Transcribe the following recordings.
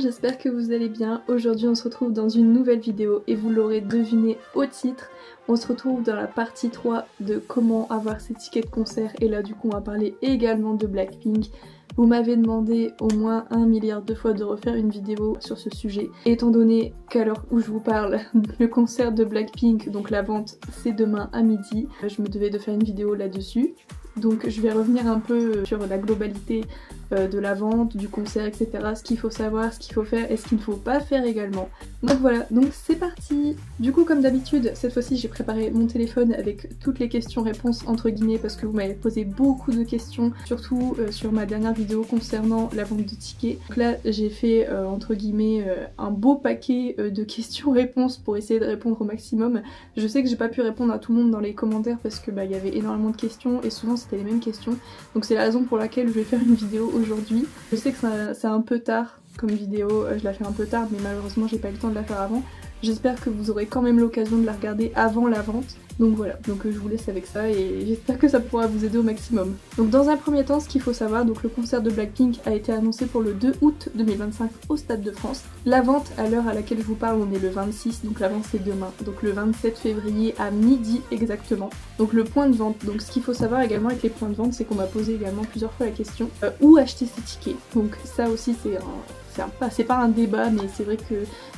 j'espère que vous allez bien. Aujourd'hui on se retrouve dans une nouvelle vidéo et vous l'aurez deviné au titre. On se retrouve dans la partie 3 de comment avoir ses tickets de concert et là du coup on va parler également de Blackpink. Vous m'avez demandé au moins 1 milliard de fois de refaire une vidéo sur ce sujet. Étant donné qu'à l'heure où je vous parle, le concert de Blackpink, donc la vente, c'est demain à midi, je me devais de faire une vidéo là-dessus. Donc je vais revenir un peu sur la globalité de la vente, du concert, etc. Ce qu'il faut savoir, ce qu'il faut faire et ce qu'il ne faut pas faire également. Donc voilà, donc c'est parti. Du coup comme d'habitude, cette fois-ci j'ai préparé mon téléphone avec toutes les questions-réponses entre guillemets parce que vous m'avez posé beaucoup de questions, surtout sur ma dernière vidéo concernant la vente de tickets. Donc là j'ai fait entre guillemets un beau paquet de questions-réponses pour essayer de répondre au maximum. Je sais que j'ai pas pu répondre à tout le monde dans les commentaires parce que il y avait énormément de questions et souvent c'était les mêmes questions. Donc c'est la raison pour laquelle je vais faire une vidéo aujourd'hui. Je sais que c'est un peu tard comme vidéo, je la fais un peu tard mais malheureusement j'ai pas eu le temps de la faire avant. J'espère que vous aurez quand même l'occasion de la regarder avant la vente. Donc voilà, donc je vous laisse avec ça et j'espère que ça pourra vous aider au maximum. Donc dans un premier temps, ce qu'il faut savoir, donc le concert de Blackpink a été annoncé pour le 2 août 2025 au Stade de France. La vente, à l'heure à laquelle je vous parle, on est le 26, donc la vente c'est demain. Donc le 27 février à midi exactement. Donc le point de vente. Donc ce qu'il faut savoir également avec les points de vente, c'est qu'on m'a posé également plusieurs fois la question où acheter ses tickets. Donc ça aussi c'est pas un débat, mais c'est vrai que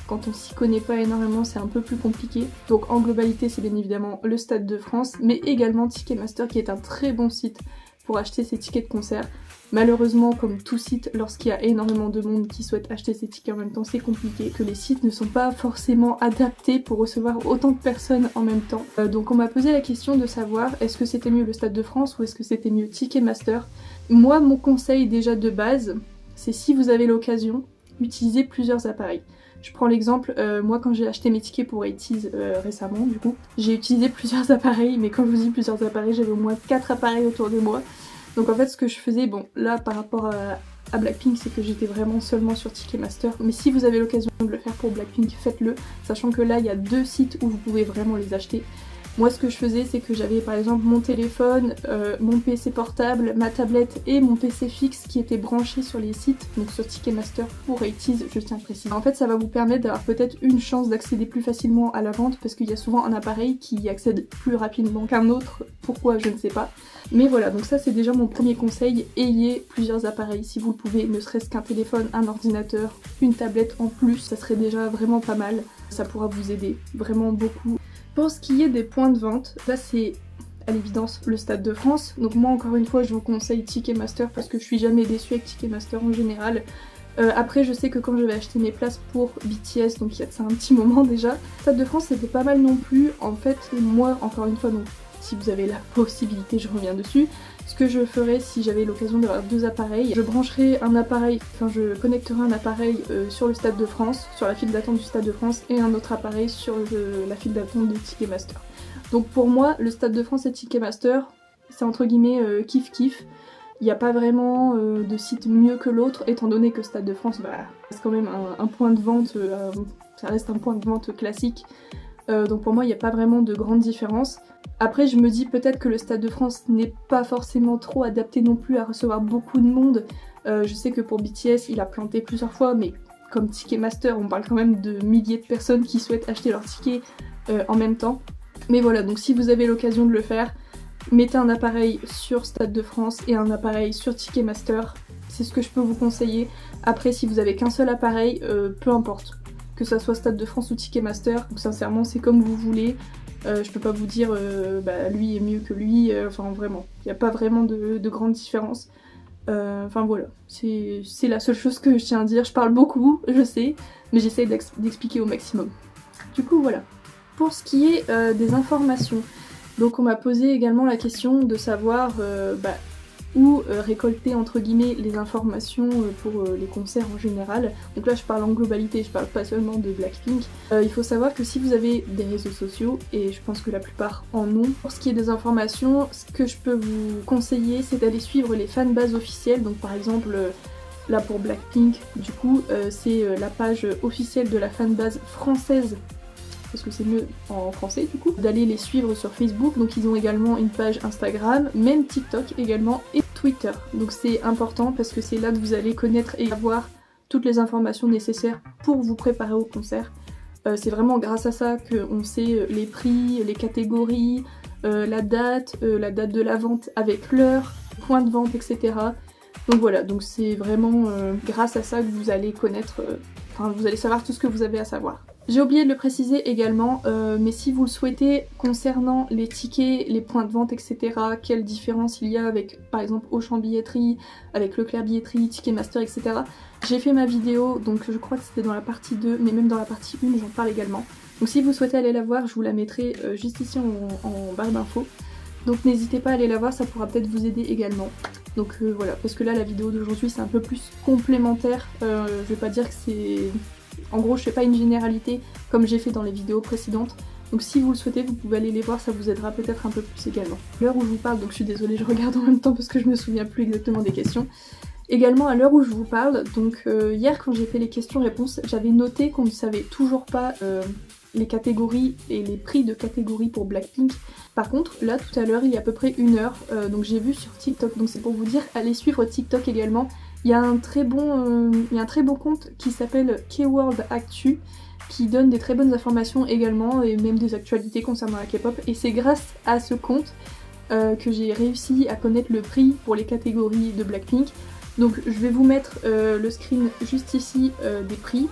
quand on s'y connaît pas énormément, c'est un peu plus compliqué. Donc en globalité, c'est bien évidemment le Stade de France, mais également Ticketmaster qui est un très bon site pour acheter ses tickets de concert. Malheureusement, comme tout site, lorsqu'il y a énormément de monde qui souhaite acheter ses tickets en même temps, c'est compliqué, que les sites ne sont pas forcément adaptés pour recevoir autant de personnes en même temps. Donc on m'a posé la question de savoir est-ce que c'était mieux le Stade de France ou est-ce que c'était mieux Ticketmaster. Moi, mon conseil déjà de base, c'est si vous avez l'occasion, utilisez plusieurs appareils. Je prends l'exemple, moi quand j'ai acheté mes tickets pour 80's récemment du coup, j'ai utilisé plusieurs appareils, mais quand je vous dis plusieurs appareils, j'avais au moins 4 appareils autour de moi. Donc en fait ce que je faisais, bon là par rapport à Blackpink, c'est que j'étais vraiment seulement sur Ticketmaster, mais si vous avez l'occasion de le faire pour Blackpink, faites-le, sachant que là il y a 2 sites où vous pouvez vraiment les acheter. Moi ce que je faisais c'est que j'avais par exemple mon téléphone, mon PC portable, ma tablette et mon PC fixe qui étaient branchés sur les sites, donc sur Ticketmaster pour 80's, je tiens à préciser. En fait ça va vous permettre d'avoir peut-être une chance d'accéder plus facilement à la vente parce qu'il y a souvent un appareil qui y accède plus rapidement qu'un autre, pourquoi je ne sais pas. Mais voilà, donc ça c'est déjà mon premier conseil, ayez plusieurs appareils si vous le pouvez, ne serait-ce qu'un téléphone, un ordinateur, une tablette en plus, ça serait déjà vraiment pas mal, ça pourra vous aider vraiment beaucoup. Pour ce qui est des points de vente, là c'est à l'évidence le Stade de France. Donc moi encore une fois je vous conseille Ticketmaster parce que je suis jamais déçue avec Ticketmaster en général. Après je sais que quand j'avais acheté mes places pour BTS, donc il y a de ça un petit moment déjà, Stade de France c'était pas mal non plus. En fait moi encore une fois, donc si vous avez la possibilité, je reviens dessus, ce que je ferais si j'avais l'occasion d'avoir 2 appareils, je brancherais un appareil, enfin je connecterais un appareil sur le Stade de France, sur la file d'attente du Stade de France, et un autre appareil sur la file d'attente de Ticketmaster. Donc pour moi, le Stade de France et Ticketmaster, c'est entre guillemets kiff-kiff. Il n'y a pas vraiment de site mieux que l'autre, étant donné que Stade de France, c'est quand même un point de vente, ça reste un point de vente classique. Donc pour moi il n'y a pas vraiment de grande différence. Après je me dis peut-être que le Stade de France n'est pas forcément trop adapté non plus à recevoir beaucoup de monde. Je sais que pour BTS il a planté plusieurs fois, mais comme Ticketmaster on parle quand même de milliers de personnes qui souhaitent acheter leur ticket en même temps. Mais voilà, donc si vous avez l'occasion de le faire, mettez un appareil sur Stade de France et un appareil sur Ticketmaster, c'est ce que je peux vous conseiller. Après si vous avez qu'un seul appareil, peu importe. Que ça soit Stade de France ou Ticketmaster, donc sincèrement c'est comme vous voulez, je peux pas vous dire lui est mieux que lui, enfin vraiment, il n'y a pas vraiment de grande différence. Enfin voilà, c'est la seule chose que je tiens à dire, je parle beaucoup, je sais, mais j'essaye d'expliquer au maximum. Du coup voilà. Pour ce qui est des informations, donc on m'a posé également la question de savoir où récolter entre guillemets les informations pour les concerts en général. Donc là je parle en globalité, je parle pas seulement de Blackpink. Il faut savoir que si vous avez des réseaux sociaux, et je pense que la plupart en ont, pour ce qui est des informations, ce que je peux vous conseiller c'est d'aller suivre les fanbases officielles. Donc par exemple là pour Blackpink du coup c'est la page officielle de la fanbase française, parce que c'est mieux en français du coup, d'aller les suivre sur Facebook. Donc ils ont également une page Instagram, même TikTok également, et Twitter. Donc c'est important parce que c'est là que vous allez connaître et avoir toutes les informations nécessaires pour vous préparer au concert. C'est vraiment grâce à ça qu'on sait les prix, les catégories, la date de la vente avec l'heure, point de vente, etc. Donc voilà, donc c'est vraiment grâce à ça que vous allez connaître, vous allez savoir tout ce que vous avez à savoir. J'ai oublié de le préciser également, mais si vous le souhaitez, concernant les tickets, les points de vente, etc., quelle différence il y a avec, par exemple, Auchan Billetterie, avec Leclerc Billetterie, Ticketmaster, etc. J'ai fait ma vidéo, donc je crois que c'était dans la partie 2, mais même dans la partie 1, j'en parle également. Donc si vous souhaitez aller la voir, je vous la mettrai juste ici en barre d'infos. Donc n'hésitez pas à aller la voir, ça pourra peut-être vous aider également. Donc voilà, parce que là, la vidéo d'aujourd'hui, c'est un peu plus complémentaire. Je vais pas dire que c'est... En gros, je fais pas une généralité comme j'ai fait dans les vidéos précédentes. Donc si vous le souhaitez, vous pouvez aller les voir, ça vous aidera peut-être un peu plus également. L'heure où je vous parle, donc je suis désolée, je regarde en même temps parce que je me souviens plus exactement des questions. Également à l'heure où je vous parle, donc hier quand j'ai fait les questions-réponses, j'avais noté qu'on ne savait toujours pas les catégories et les prix de catégories pour Blackpink. Par contre, là tout à l'heure, il y a à peu près 1 heure, donc j'ai vu sur TikTok, donc c'est pour vous dire, allez suivre TikTok également. Il y a un très bon compte qui s'appelle K-World Actu qui donne des très bonnes informations également et même des actualités concernant la K-pop, et c'est grâce à ce compte que j'ai réussi à connaître le prix pour les catégories de Blackpink. Donc je vais vous mettre le screen juste ici des prix.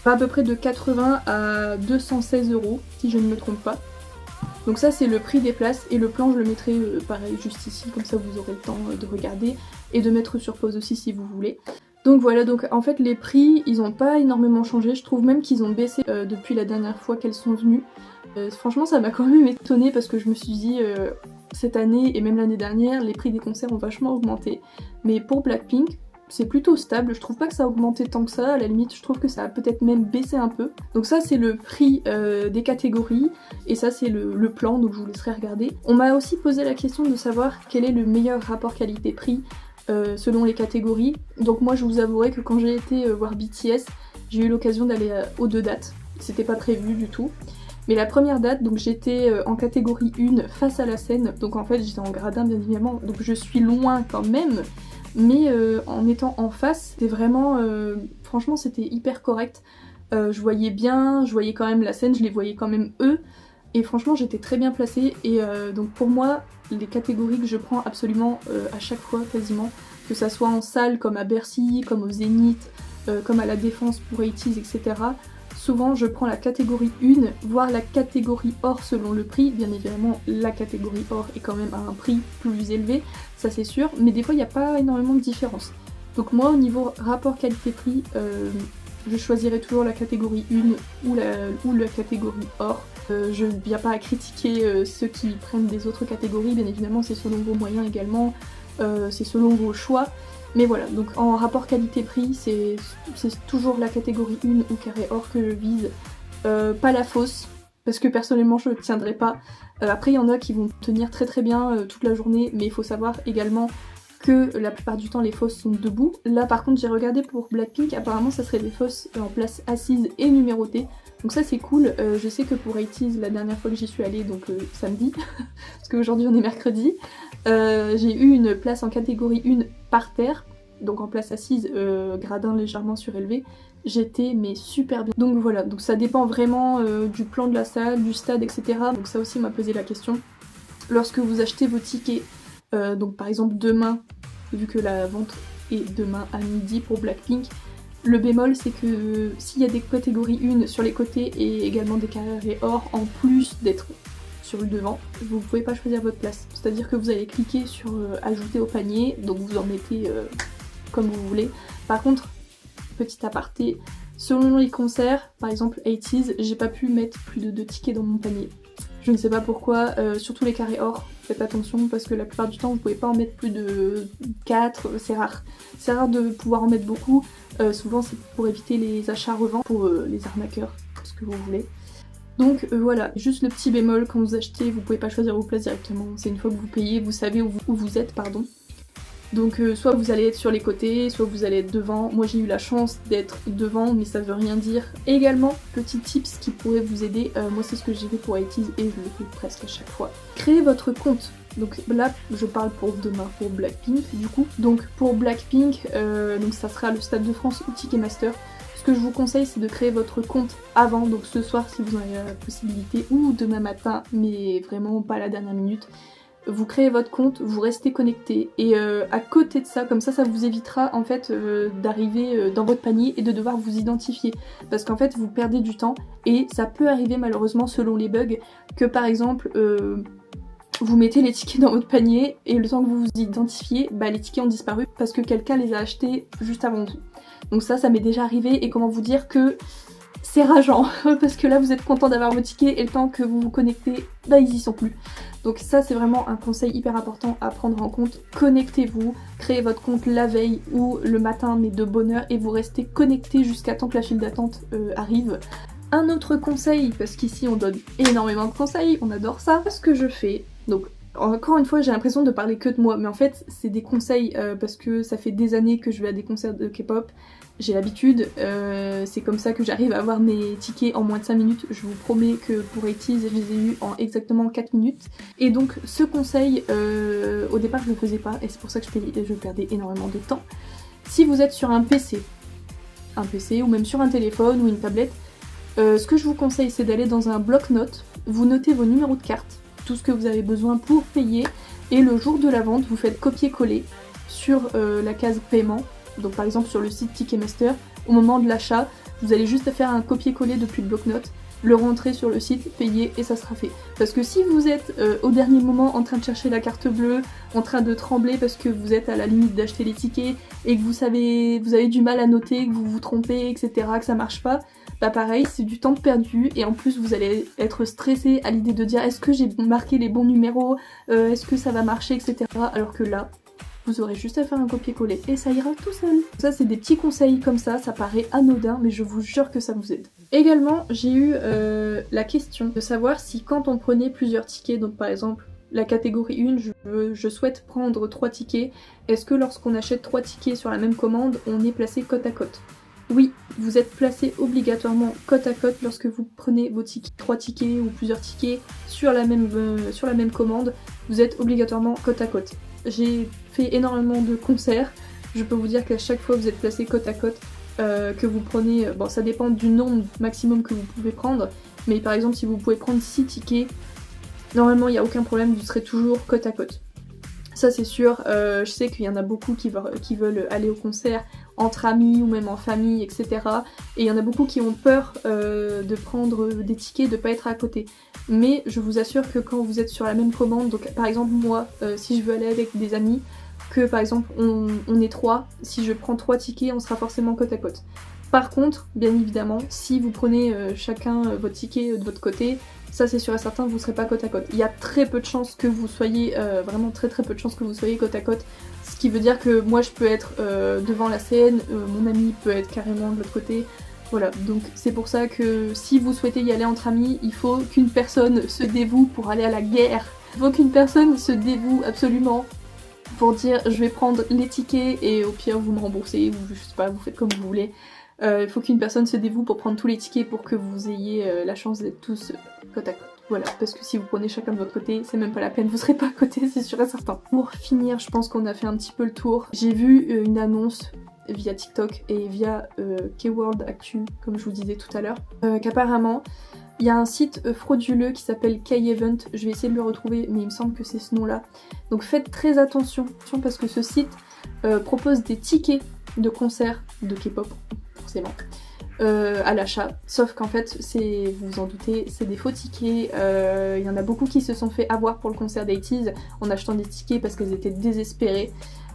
À peu près de 80 à 216 € si je ne me trompe pas. Donc ça c'est le prix des places, et le plan je le mettrai pareil juste ici, comme ça vous aurez le temps de regarder et de mettre sur pause aussi si vous voulez. Donc voilà, donc en fait les prix ils ont pas énormément changé, je trouve même qu'ils ont baissé depuis la dernière fois qu'elles sont venues. Franchement ça m'a quand même étonnée parce que je me suis dit cette année et même l'année dernière les prix des concerts ont vachement augmenté. Mais pour Blackpink c'est plutôt stable, je trouve pas que ça a augmenté tant que ça, à la limite je trouve que ça a peut-être même baissé un peu. Donc ça c'est le prix des catégories, et ça c'est le plan, donc je vous laisserai regarder. On m'a aussi posé la question de savoir quel est le meilleur rapport qualité-prix selon les catégories. Donc moi je vous avouerai que quand j'ai été voir BTS, j'ai eu l'occasion d'aller aux 2 dates, c'était pas prévu du tout. Mais la première date, donc j'étais en catégorie 1 face à la scène, donc en fait j'étais en gradin bien évidemment, donc je suis loin quand même. Mais en étant en face, c'était vraiment... franchement c'était hyper correct. Je voyais bien, je voyais quand même la scène, je les voyais quand même eux. Et franchement j'étais très bien placée. Et donc pour moi, les catégories que je prends absolument à chaque fois quasiment, que ça soit en salle comme à Bercy, comme au Zénith, comme à la Défense pour 80's, etc. Souvent je prends la catégorie 1, voire la catégorie or selon le prix. Bien évidemment la catégorie or est quand même à un prix plus élevé, ça c'est sûr, mais des fois il n'y a pas énormément de différence. Donc moi au niveau rapport qualité-prix, je choisirais toujours la catégorie 1 ou la catégorie or. Je ne viens pas à critiquer ceux qui prennent des autres catégories, bien évidemment c'est selon vos moyens également, c'est selon vos choix. Mais voilà, donc en rapport qualité-prix, c'est toujours la catégorie 1 ou carré or que je vise, pas la fausse, parce que personnellement je ne tiendrai pas. Après il y en a qui vont tenir très très bien toute la journée, mais il faut savoir également que la plupart du temps les fosses sont debout. Là par contre j'ai regardé pour Blackpink, apparemment ça serait des fosses en place assise et numérotées. Donc ça c'est cool, je sais que pour 80's la dernière fois que j'y suis allée, donc samedi, parce qu'aujourd'hui on est mercredi, j'ai eu une place en catégorie 1 par terre, donc en place assise, gradin légèrement surélevé. J'étais mais super bien. Donc voilà, donc ça dépend vraiment du plan de la salle, du stade, etc. Donc ça aussi m'a posé la question. Lorsque vous achetez vos tickets, donc par exemple demain, vu que la vente est demain à midi pour Blackpink, le bémol c'est que s'il y a des catégories 1 sur les côtés et également des carrés or en plus d'être sur le devant, vous ne pouvez pas choisir votre place. C'est-à-dire que vous allez cliquer sur ajouter au panier, donc vous en mettez comme vous voulez. Par contre, petit aparté, selon les concerts, par exemple 80's, j'ai pas pu mettre plus de 2 tickets dans mon panier. Je ne sais pas pourquoi, surtout les carrés or, faites attention parce que la plupart du temps vous pouvez pas en mettre plus de 4, c'est rare. C'est rare de pouvoir en mettre beaucoup, souvent c'est pour éviter les achats revends, pour les arnaqueurs, ce que vous voulez. Donc voilà, juste le petit bémol, quand vous achetez, vous pouvez pas choisir vos places directement, c'est une fois que vous payez, vous savez où vous êtes, pardon. Donc soit vous allez être sur les côtés, soit vous allez être devant. Moi j'ai eu la chance d'être devant, mais ça veut rien dire. Et également, petit tips qui pourrait vous aider, moi c'est ce que j'ai fait pour 80's et je le fais presque à chaque fois. Créez votre compte Donc là je parle pour demain pour Blackpink du coup. Donc pour Blackpink, donc ça sera le Stade de France ou Ticketmaster. Ce que je vous conseille c'est de créer votre compte avant, donc ce soir si vous en avez la possibilité, ou demain matin, mais vraiment pas à la dernière minute. Vous créez votre compte, vous restez connecté et à côté de ça, comme ça vous évitera en fait d'arriver dans votre panier et de devoir vous identifier. Parce qu'en fait vous perdez du temps et ça peut arriver malheureusement selon les bugs que par exemple vous mettez les tickets dans votre panier et le temps que vous vous identifiez, bah les tickets ont disparu parce que quelqu'un les a achetés juste avant vous. Donc ça m'est déjà arrivé et comment vous dire que c'est rageant parce que là vous êtes content d'avoir vos tickets et le temps que vous vous connectez, bah ils y sont plus. Donc ça c'est vraiment un conseil hyper important à prendre en compte. Connectez-vous, créez votre compte la veille ou le matin mais de bonne heure et vous restez connecté jusqu'à temps que la file d'attente arrive. Un autre conseil, parce qu'ici on donne énormément de conseils, on adore ça, ce que je fais, donc encore une fois j'ai l'impression de parler que de moi, mais en fait c'est des conseils parce que ça fait des années que je vais à des concerts de K-pop, j'ai l'habitude, c'est comme ça que j'arrive à avoir mes tickets en moins de 5 minutes, je vous promets que pour ATEEZ je les ai eu en exactement 4 minutes. Et donc ce conseil, au départ je le faisais pas et c'est pour ça que je perdais énormément de temps. Si vous êtes sur un PC ou même sur un téléphone ou une tablette, ce que je vous conseille c'est d'aller dans un bloc-notes, vous notez vos numéros de carte, tout ce que vous avez besoin pour payer, et le jour de la vente vous faites copier-coller sur la case paiement, donc par exemple sur le site Ticketmaster, au moment de l'achat, vous allez juste faire un copier-coller depuis le bloc-notes, le rentrer sur le site, payer et ça sera fait. Parce que si vous êtes au dernier moment en train de chercher la carte bleue, en train de trembler parce que vous êtes à la limite d'acheter les tickets et que vous avez du mal à noter, que vous vous trompez, etc., que ça marche pas, bah pareil, c'est du temps perdu et en plus vous allez être stressé à l'idée de dire est-ce que j'ai marqué les bons numéros, est-ce que ça va marcher, etc. Alors que là, vous aurez juste à faire un copier-coller et ça ira tout seul. Ça c'est des petits conseils comme ça paraît anodin mais je vous jure que ça vous aide. Également j'ai eu la question de savoir si quand on prenait plusieurs tickets, donc par exemple la catégorie 1, je souhaite prendre 3 tickets, est-ce que lorsqu'on achète 3 tickets sur la même commande, on est placé côte à côte? Oui, vous êtes placé obligatoirement côte à côte lorsque vous prenez vos tickets, 3 tickets ou plusieurs tickets sur la même commande, vous êtes obligatoirement côte à côte. J'ai fait énormément de concerts, je peux vous dire qu'à chaque fois vous êtes placé côte à côte, que vous prenez, bon ça dépend du nombre maximum que vous pouvez prendre, mais par exemple si vous pouvez prendre 6 tickets, normalement il n'y a aucun problème, vous serez toujours côte à côte. Ça c'est sûr, je sais qu'il y en a beaucoup qui veulent aller au concert entre amis ou même en famille, etc. Et il y en a beaucoup qui ont peur de prendre des tickets, de pas être à côté. Mais je vous assure que quand vous êtes sur la même commande, donc par exemple moi, si je veux aller avec des amis, que par exemple on est 3, si je prends 3 tickets, on sera forcément côte à côte. Par contre, bien évidemment, si vous prenez chacun votre ticket de votre côté, ça c'est sûr et certain, vous ne serez pas côte à côte. Il y a très peu de chances que vous soyez, vraiment très peu de chances que vous soyez côte à côte. Ce qui veut dire que moi je peux être devant la scène, mon ami peut être carrément de l'autre côté. Voilà, donc c'est pour ça que si vous souhaitez y aller entre amis, il faut qu'une personne se dévoue pour aller à la guerre. Il faut qu'une personne se dévoue absolument pour dire je vais prendre les tickets et au pire vous me remboursez, ou je sais pas, vous faites comme vous voulez. Il faut qu'une personne se dévoue pour prendre tous les tickets pour que vous ayez la chance d'être tous côte à côte. Voilà, parce que si vous prenez chacun de votre côté, c'est même pas la peine, vous serez pas à côté, c'est sûr et certain. Pour finir, je pense qu'on a fait un petit peu le tour. J'ai vu une annonce via TikTok et via K-World Actu, comme je vous disais tout à l'heure, qu'apparemment, il y a un site frauduleux qui s'appelle K-Event, je vais essayer de le retrouver, mais il me semble que c'est ce nom-là. Donc faites très attention, parce que ce site propose des tickets de concerts de K-pop, forcément, à l'achat, sauf qu'en fait, vous vous en doutez, c'est des faux tickets. Il y en a beaucoup qui se sont fait avoir pour le concert d'ATEEZ en achetant des tickets parce qu'elles étaient désespérées.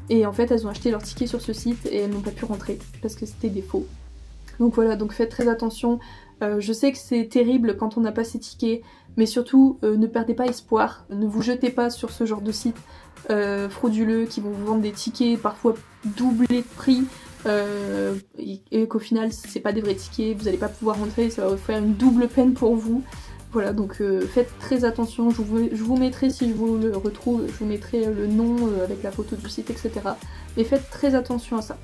Et en fait, elles ont acheté leurs tickets sur ce site et elles n'ont pas pu rentrer parce que c'était des faux. Donc voilà, donc faites très attention. Je sais que c'est terrible quand on n'a pas ses tickets, mais surtout ne perdez pas espoir. Ne vous jetez pas sur ce genre de site frauduleux qui vont vous vendre des tickets parfois doublés de prix. Et qu'au final c'est pas des vrais tickets, vous allez pas pouvoir rentrer, ça va vous faire une double peine pour vous. Voilà, donc faites très attention, je vous mettrai, si je vous le retrouve, je vous mettrai le nom avec la photo du site, etc. Mais faites très attention à ça.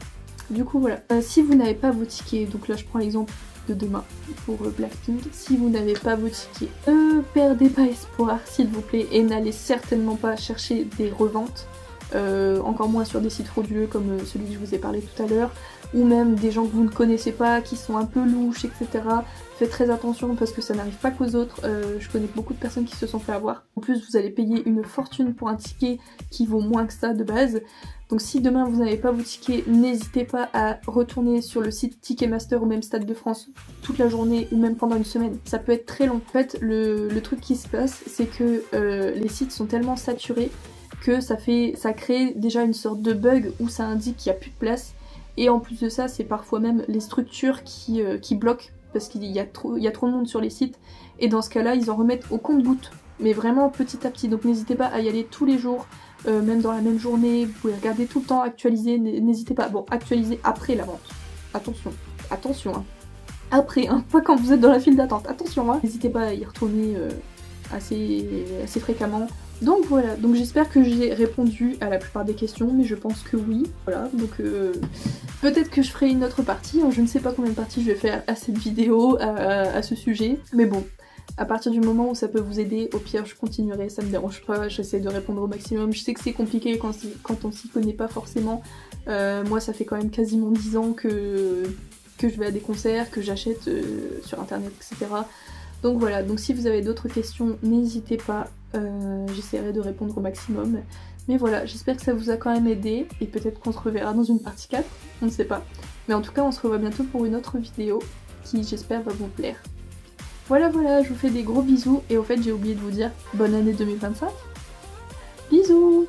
Du coup voilà, si vous n'avez pas vos tickets, donc là je prends l'exemple de demain pour Blackpink si vous n'avez pas vos tickets. Ne perdez pas espoir s'il vous plaît et n'allez certainement pas chercher des reventes. Encore moins sur des sites frauduleux comme celui que je vous ai parlé tout à l'heure, ou même des gens que vous ne connaissez pas, qui sont un peu louches, etc. Faites très attention parce que ça n'arrive pas qu'aux autres, je connais beaucoup de personnes qui se sont fait avoir. En plus vous allez payer une fortune pour un ticket qui vaut moins que ça de base. Donc si demain vous n'avez pas vos tickets, n'hésitez pas à retourner sur le site Ticketmaster ou même Stade de France toute la journée ou même pendant une semaine. Ça peut être très long. En fait le truc qui se passe c'est que les sites sont tellement saturés que ça crée déjà une sorte de bug où ça indique qu'il n'y a plus de place, et en plus de ça c'est parfois même les structures qui bloquent parce qu'il y a trop de monde sur les sites, et dans ce cas là ils en remettent au compte-gouttes, mais vraiment petit à petit. Donc n'hésitez pas à y aller tous les jours, même dans la même journée, vous pouvez regarder tout le temps, actualiser, n'hésitez pas, bon actualiser après la vente, attention hein. Après hein, pas quand vous êtes dans la file d'attente, attention hein. N'hésitez pas à y retourner assez fréquemment. Donc voilà, donc j'espère que j'ai répondu à la plupart des questions, mais je pense que oui. Voilà, donc peut-être que je ferai une autre partie, je ne sais pas combien de parties je vais faire à cette vidéo, à ce sujet, mais bon, à partir du moment où ça peut vous aider, au pire je continuerai, ça me dérange pas, j'essaie de répondre au maximum. Je sais que c'est compliqué quand on s'y connaît pas forcément, moi ça fait quand même quasiment 10 ans que je vais à des concerts, que j'achète sur internet, etc. Donc voilà, donc si vous avez d'autres questions, n'hésitez pas, j'essaierai de répondre au maximum. Mais voilà, j'espère que ça vous a quand même aidé, et peut-être qu'on se reverra dans une partie 4, on ne sait pas. Mais en tout cas, on se revoit bientôt pour une autre vidéo qui, j'espère, va vous plaire. Voilà, je vous fais des gros bisous, et au fait, j'ai oublié de vous dire bonne année 2025. Bisous!